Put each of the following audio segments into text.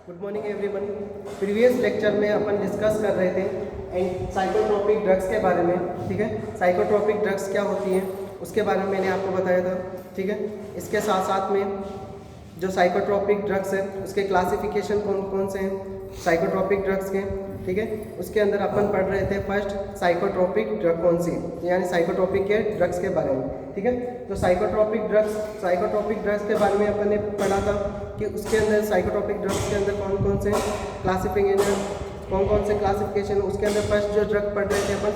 Good morning everyone. Previous lecture में अपन discuss कर रहे थे साइकोट्रोपिक ड्रग्स के बारे में। ठीक है, साइकोट्रोपिक ड्रग्स क्या होती हैं उसके बारे में मैंने आपको बताया था। ठीक है, इसके साथ साथ में जो साइकोट्रोपिक ड्रग्स है उसके क्लासिफिकेशन कौन कौन से हैं साइकोट्रोपिक ड्रग्स के। ठीक है, उसके अंदर अपन पढ़ रहे थे फर्स्ट साइकोट्रोपिक ड्रग कौन सी, यानी साइकोट्रोपिक के ड्रग्स के बारे में। ठीक है, तो साइकोट्रोपिक ड्रग्स के बारे में अपन ने पढ़ा था कि उसके अंदर साइकोट्रोपिक ड्रग्स के अंदर कौन कौन से क्लासिफिकेशन। उसके अंदर फर्स्ट जो ड्रग पढ़ रहे थे अपन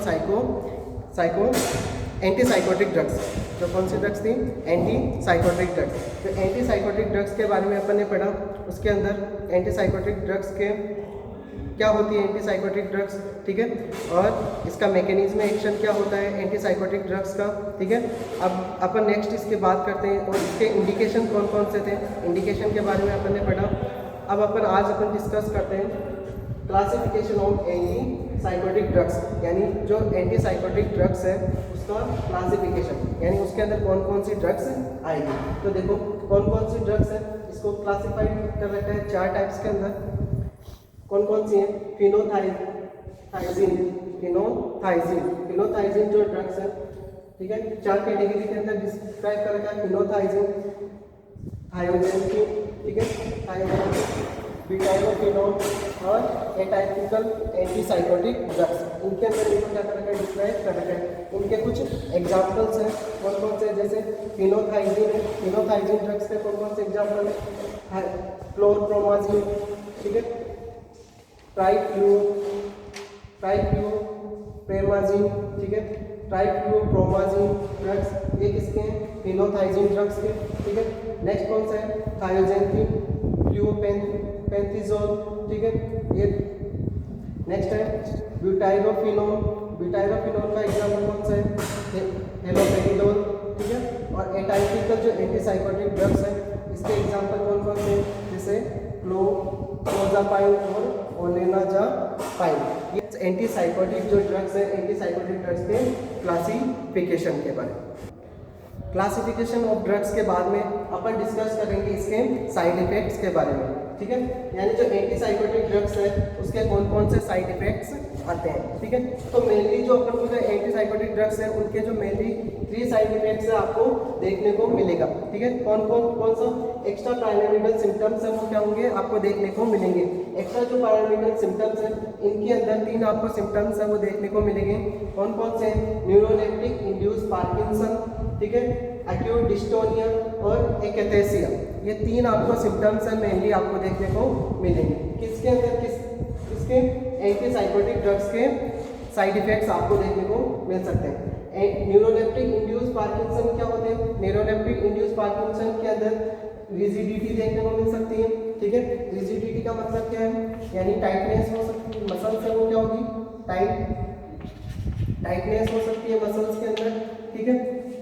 एंटी साइकोटिक ड्रग्स। जो कौन सी ड्रग्स थी? Anti psychotic drugs. तो एंटी साइकोटिक ड्रग्स के बारे में अपन ने पढ़ा। उसके अंदर एंटी साइकोटिक ड्रग्स के क्या होती है एंटी साइकोटिक ड्रग्स। ठीक है, और इसका मैकेनिज्म एक्शन क्या होता है एंटी साइकोटिक ड्रग्स का। ठीक है, अब अपन नेक्स्ट इसकी बात करते हैं और इसके इंडिकेशन कौन कौन से थे, इंडिकेशन के बारे में अपन ने पढ़ा। अब आज अपन डिस्कस करते हैं classification of anti psychotic drugs, यानी जो एंटी साइकोटिक ड्रग्स है उसका क्लासिफिकेशन, यानी उसके अंदर कौन कौन सी ड्रग्स आएगी। तो देखो कौन कौन सी ड्रग्स है, इसको क्लासिफाइड कर रखा है 4 टाइप्स के अंदर। कौन कौन सी है? फिनोथाइजिन जो ड्रग्स है। ठीक है, 4 कैटेगरी के अंदर डिस्क्राइब कर रखा है। फिनोथाइजिन, थायोजेंसिन, ठीक है, ब्यूटाइरोफिनोन और एटाइपिकल एंटीसाइकोटिक ड्रग्स। इनके अंदर इनको क्या कर रखा है? डिस्क्राइब कर रखा है। इनके कुछ एग्जाम्पल्स हैं कौन कौन से, जैसे फिनोथाइजिन है। फिनोथाइजिन ड्रग्स के कौन कौन से एग्जाम्पल है? क्लोरप्रोमाजिन, ठीक है, ट्राइफ्लूप्रोमाजिन, ठीक है, ट्राइफ्लूप्रोमाजिन ड्रग्स, ये किसके हैं? फिनोथाइजिन ड्रग्स के। ठीक है, नेक्स्ट कौन सा है? थायोजेंसिन, फ्लूपेंथीजोल, ठीक है, ये नेक्स्ट है ब्यूटाइरोफिनोन। ब्यूटाइरोफिनोन का एग्जाम्पल कौन सा है? हेलोपेरिडोल, ठीक है, और एटाइपिकल जो एंटीसाइकोटिक ड्रग्स है इसके एग्जाम्पल कौन कौन से, जैसे क्लोराजापाइन और ओलेनाजापाइन। ये एंटीसाइकोटिक जो ड्रग्स है, एंटीसाइकोटिक ड्रग्स के क्लासिफिकेशन के बारे में। क्लासिफिकेशन ऑफ ड्रग्स के बाद में अपन डिस्कस करेंगे इसके साइड इफेक्ट्स के बारे में। ठीक है, यानी जो एंटीसाइकोटिक ड्रग्स है उसके कौन कौन से साइड इफेक्ट्स आते हैं। ठीक है, तो मेनली जो अपन को जो एंटीसाइकोटिक ड्रग्स है उनके जो मेनली 3 साइड इफेक्ट्स है आपको देखने को मिलेगा। ठीक है, कौन सा एक्स्ट्रा पायरामिडल सिम्टम्स है वो क्या होंगे आपको देखने को मिलेंगे। एक्स्ट्रा जो पायरामिडल सिम्टम्स है इनके अंदर 3 आपको सिम्टम्स है वो देखने को मिलेंगे। कौन कौन से? न्यूरोलेप्टिक इंड्यूस पार्किंसन, ठीक है, एक्यूट डिस्टोनिया और एकैथेसिया। ये 3 आपको सिम्टम्स है मेनली आपको देखने को मिलेंगे। किसके अंदर किसके एंटीसाइकोटिक ड्रग्स के साइड इफेक्ट्स आपको देखने को मिल सकते हैं। न्यूरोलेप्टिक इंड्यूस पार्किंसन क्या होते हैं? न्यूरोलेप्टिक इंड्यूस पार्किंसन के अंदर रिजिडिटी देखने को मिल सकती है। ठीक है, रिजिडिटी का मतलब क्या है? यानी टाइटनेस हो सकती है मसल्स है, वो क्या होगी? टाइटनेस हो सकती है मसल्स के अंदर। ठीक है,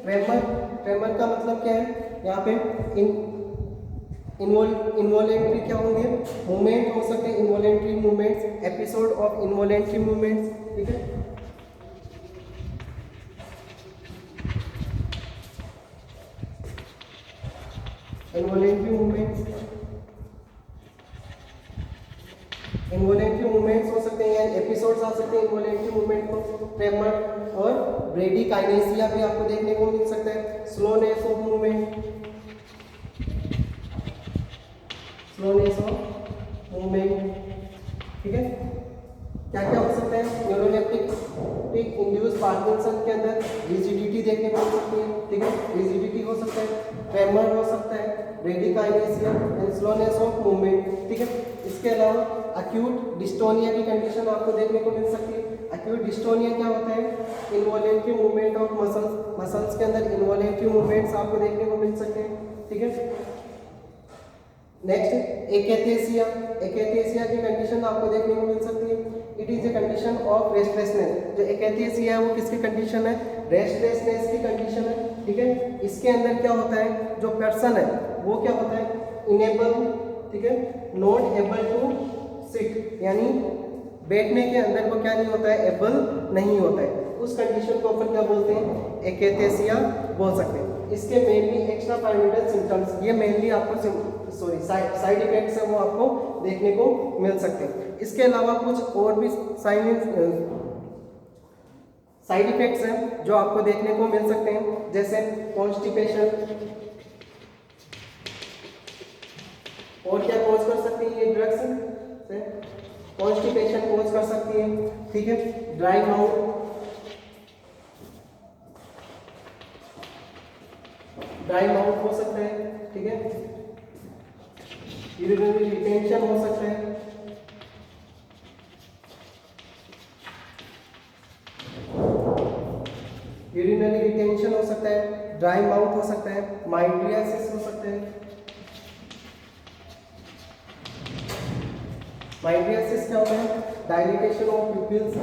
ट्रेमर का मतलब क्या है? यहाँ पे इनवॉलेंट्री क्या होंगे? मूवमेंट हो सकते हैं, involuntary movements, episode of involuntary movements. ठीक है, इनवॉलेंट्री मूवमेंट्स हो सकते हैं, एपिसोड्स आ सकते हैं इनवॉलेंट्री मूवमेंट को। ट्रेमर और ब्रेडिकाइनेसिया भी आपको देखने को मिल सकता है। स्लोनेस ऑफ मूवमेंट, ठीक है। क्या क्या हो सकता है? न्यूरोलेप्टिक इंड्यूस पार्किंसन के अंदर रिजिडिटी देखने को मिल सकती है। ठीक है, रिजिडिटी हो सकता है, ट्रेमर हो सकता है, ब्रेडिकाइनेसिया एंड स्लोनेस ऑफ मूवमेंट। ठीक है, इसके अलावा एक्यूट डिस्टोनिया की कंडीशन आपको देखने को मिल सकती है। एक्यूट डिस्टोनिया क्या होता है? इनवॉलेंट्री मूवमेंट ऑफ मसल्स के अंदर इनवॉलेंट्री मूवमेंट्स आपको देखने को मिल सकते हैं। ठीक है, नेक्स्ट एकैथेसिया की कंडीशन आपको देखने को मिल सकती है। It is a condition of restlessness. जो एकैथेसिया है वो किसकी कंडीशन है? रेस्टलेसनेस की कंडीशन है। ठीक है, इसके अंदर क्या होता है? जो पर्सन है वो क्या होता है? इनेबल, ठीक है, नॉट एबल टू सिट, यानी बैठने के अंदर वो क्या नहीं होता है? एबल नहीं होता है। उस कंडीशन को अपन क्या बोलते हैं? एकैथेसिया बोल सकते हैं। इसके मेनली एक्स्ट्रा पायरामिडल सिम्टम्स, ये मेनली आपको सॉरी साइड इफेक्ट्स है वो आपको देखने को मिल सकते हैं। इसके अलावा कुछ और भी साइड इफेक्ट्स हैं जो आपको देखने को मिल सकते हैं, जैसे कॉन्स्टिपेशन। और क्या कॉज कर सकती है ये ड्रग्स? कॉन्स्टिपेशन कॉज कर सकती है, ठीक है। ड्राई माउथ, ड्राई माउथ हो सकता है, ठीक है। यूरिनरी रिटेंशन हो सकता है, यूरिनरी रिटेंशन हो सकता है, ड्राई माउथ हो सकता है, माइड्रियासिस हो सकता है। माइड्रियासिस क्या होता है? डायलिटेशन ऑफ प्यूपिल्स,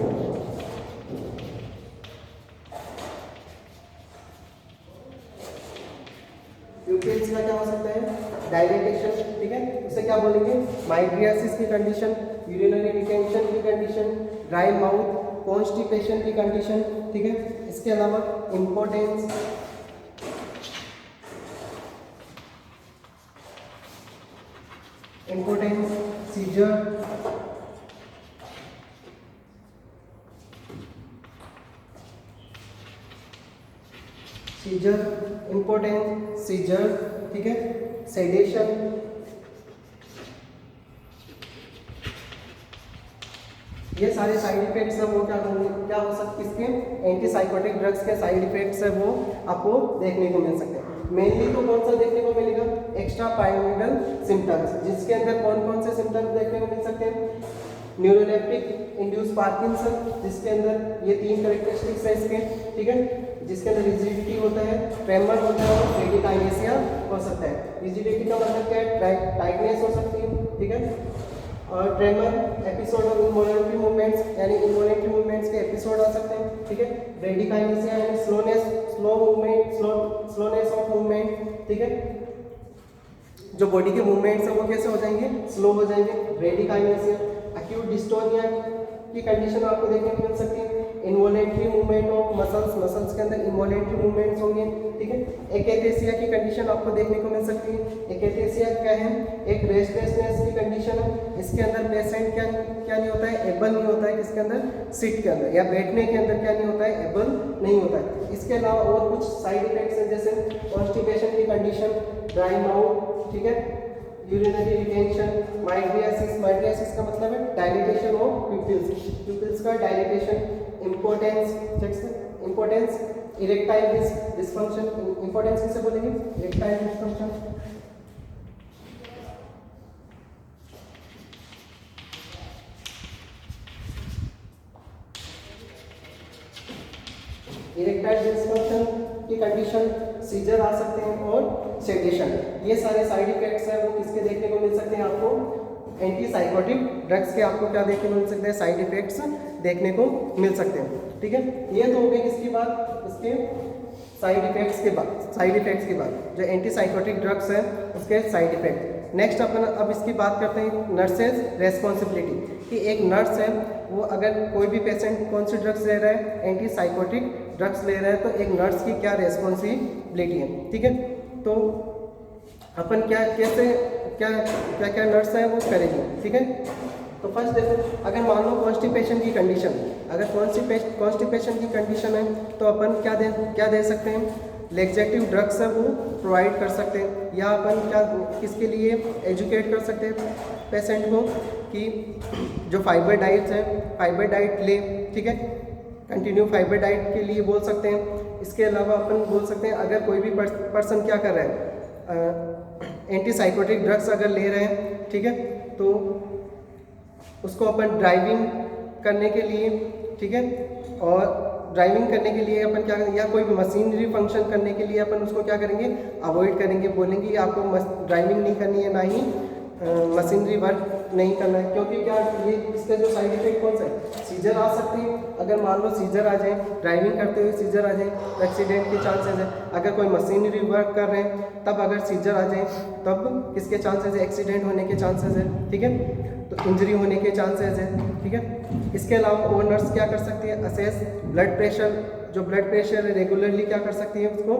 प्यूपिल्स का क्या हो सकता है? डायलिटेशन, ठीक है। उसे क्या बोलेंगे? माइड्रियासिस की कंडीशन, यूरिनरी रिटेंशन की कंडीशन, ड्राई माउथ, कॉन्स्टिपेशन की कंडीशन, ठीक है। इसके अलावा इम्पोर्टेंस, सीजर, इम्पोर्टेंस, सीजर, ठीक है। सेडेशन, ये सारे साइड इफेक्ट्स है वो क्या हो सकते, इसके एंटीसाइकोटिक ड्रग्स के साइड इफेक्ट्स है वो आपको देखने को मिल सकते हैं। मेनली तो कौन सा देखने को मिलेगा? एक्स्ट्रा पायरामिडल सिम्टम्स, जिसके अंदर कौन कौन से सिम्टम्स देखने को मिल सकते हैं? न्यूरोलेप्टिक इंड्यूस पार्किंसन, जिसके अंदर ये 3 कैरेक्टरिस्टिक्स है इसके, ठीक है। जिसके अंदर रिजिडिटी होता है, ट्रेमर होता है और ब्रेडिकाइनेसिया हो सकता है। रिजिडिटी का मतलब क्या है? टाइटनेस हो सकती है, ठीक है। और tremor, episode of involuntary movements, यानी इनवॉलंटरी मूवमेंट्स के एपिसोड आ सकते हैं, ठीक है। ब्रेडिकाइनेसिया यानी स्लोनेस ऑफ मूवमेंट, ठीक है। जो बॉडी के मूवमेंट्स हैं वो कैसे हो जाएंगे? स्लो हो जाएंगे, ब्रेडिकाइनेसिया। एक्यूट डिस्टोनिया की कंडीशन आपको देखने को मिल सकती है। इनवॉलेंट्री मूवमेंट ऑफ मसल्स के अंदर इनवॉलेंट्री मूवमेंट्स होंगे, ठीक है। एकेथेसिया की कंडीशन आपको देखने को मिल सकती है। एकेथेसिया क्या है? एक रेस्टलेसनेस की कंडीशन है। इसके अंदर पेशेंट क्या नहीं होता है? एबल नहीं होता है। किसके अंदर? सीट के अंदर या बैठने के अंदर क्या नहीं होता है? एबल नहीं होता है। इसके अलावा और कुछ साइड इफेक्ट्स हैं, जैसे कॉन्स्टिपेशन की कंडीशन, ड्राई माउथ, ठीक है, यूरिनरी रिटेंशन, माइड्रियासिस का मतलब है डायलिटेशन ऑफ प्यूपिल्स का dilatation, importance, erectile dysfunction. Importance किसे बोलेंगे? Erectile dysfunction. इरेक्टाइल डिस्फंक्शन की कंडीशन, सीजर आ सकते हैं और सेडेशन। ये सारे साइड इफेक्ट्स हैं वो किसके देखने को मिल सकते हैं? आपको एंटीसाइकोटिक ड्रग्स के आपको क्या देखने को मिल सकते हैं? साइड इफेक्ट्स देखने को मिल सकते हैं, ठीक है। ये तो हो गई किसकी बात? इसके साइड इफेक्ट्स के बाद जो एंटीसाइकोटिक ड्रग्स हैं उसके साइड इफेक्ट। नेक्स्ट अपन अब इसकी बात करते हैं नर्सेज रेस्पॉन्सिबिलिटी, कि एक नर्स है वो अगर कोई भी पेशेंट कौन सी ड्रग्स ले रहा है? एंटीसाइकोटिक ड्रग्स ले रहा है, तो एक नर्स की क्या रेस्पॉन्सिबिलिटी है, ठीक है। तो अपन क्या नर्स है वो करेगी, ठीक है। तो फर्स्ट देखो, अगर मान लो कॉन्स्टिपेशन की कंडीशन, अगर कॉन्स्टिपेशन की कंडीशन है तो अपन क्या दे सकते हैं? लेक्सेटिव ड्रग्स है वो प्रोवाइड कर सकते हैं, या अपन क्या किसके लिए एजुकेट कर सकते हैं पेशेंट को कि जो फाइबर डाइट्स है, फाइबर डाइट ले, ठीक है। कंटिन्यू फाइबर डाइट के लिए बोल सकते हैं। इसके अलावा अपन बोल सकते हैं अगर कोई भी पर्सन क्या कर रहा है? एंटीसाइकोटिक ड्रग्स अगर ले रहे हैं, ठीक है, तो उसको अपन ड्राइविंग करने के लिए, ठीक है, और ड्राइविंग करने के लिए अपन क्या करेंगे? या कोई भी मशीनरी फंक्शन करने के लिए अपन उसको क्या करेंगे? अवॉइड करेंगे, बोलेंगे आपको ड्राइविंग नहीं करनी है, ना ही मशीनरी वर्क नहीं करना है, क्योंकि क्या ये इसका जो साइड इफेक्ट कौन सा है? सीजर आ सकती है। अगर मान लो सीजर आ जाए, ड्राइविंग करते हुए सीजर आ जाए, एक्सीडेंट के चांसेस है। अगर कोई मशीनरी वर्क कर रहे हैं तब अगर सीजर आ जाए, तब किसके चांसेस है? एक्सीडेंट होने के चांसेस है, ठीक है, तो इंजरी होने के चांसेस है, ठीक है। इसके अलावा वो नर्स क्या कर सकती है? असेस ब्लड प्रेशर जो ब्लड प्रेशर है रेगुलरली क्या कर सकती है, उसको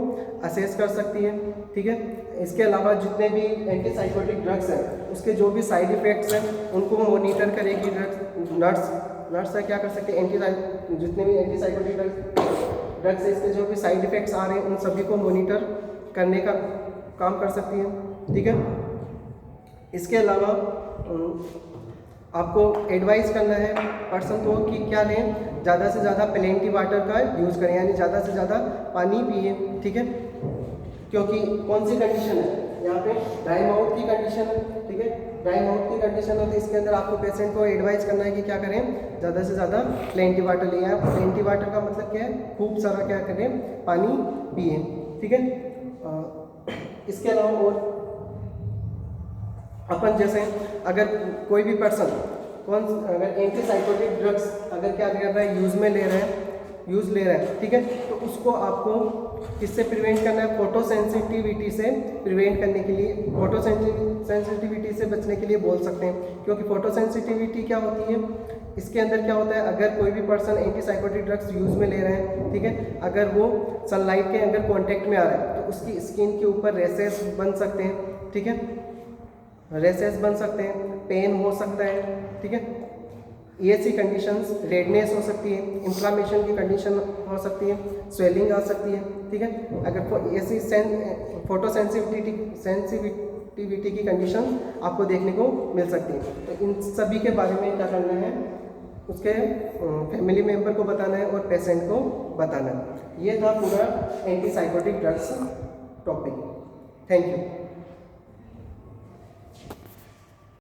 असेस कर सकती है, ठीक है। इसके अलावा जितने भी एंटीसाइकोटिक ड्रग्स हैं उसके जो भी साइड इफ़ेक्ट्स हैं उनको मॉनिटर करेगी नर्स है, क्या कर सकते हैं, जितने भी एंटीसाइकोटिक ड्रग्स है इसके जो भी साइड इफ़ेक्ट्स आ रहे हैं उन सभी को मॉनिटर करने का काम कर सकती है, ठीक है। इसके अलावा आपको एडवाइस करना है पर्सन को कि क्या लें, ज़्यादा से ज़्यादा प्लेंटी वाटर का यूज़ करें, यानी ज़्यादा से ज़्यादा पानी पिए, ठीक है। क्योंकि कौन सी कंडीशन है यहाँ पे, ड्राई माउथ की कंडीशन है, ठीक है। ड्राई माउथ की कंडीशन है तो इसके अंदर आपको पेशेंट को एडवाइस करना है कि क्या करें, ज़्यादा से ज़्यादा प्लेंटी वाटर लें। प्लेंटी वाटर का मतलब क्या है, खूब सारा क्या करें, पानी पिए, ठीक है। इसके अलावा और अपन जैसे अगर कोई भी पर्सन अगर एंटीसाइकोटिक ड्रग्स अगर क्या कर रहा है, यूज़ ले रहा है, ठीक है, तो उसको आपको किससे प्रिवेंट करना है, फोटो सेंसिटिविटी से प्रिवेंट करने के लिए, फोटो सेंसिटिविटी से बचने के लिए बोल सकते हैं। क्योंकि फोटो सेंसिटिविटी क्या होती है, इसके अंदर क्या होता है, अगर कोई भी पर्सन एंटीसाइकोटिक ड्रग्स यूज़ में ले रहे हैं, ठीक है, अगर वो सनलाइट के अगर कॉन्टेक्ट में आ रहा है तो उसकी स्किन के ऊपर रेसेस बन सकते हैं, ठीक है, रेसेस बन सकते हैं, पेन हो सकता है, ठीक है, ऐसी कंडीशंस, रेडनेस हो सकती है, इन्फ्लामेशन की कंडीशन हो सकती है, स्वेलिंग आ सकती है, ठीक है। अगर ऐसी फोटो सेंसिटिविटी की कंडीशन आपको देखने को मिल सकती है, तो इन सभी के बारे में क्या करना है, उसके फैमिली मेम्बर को बताना है और पेशेंट को बताना है। ये था पूरा antipsychotic drugs topic. Thank you.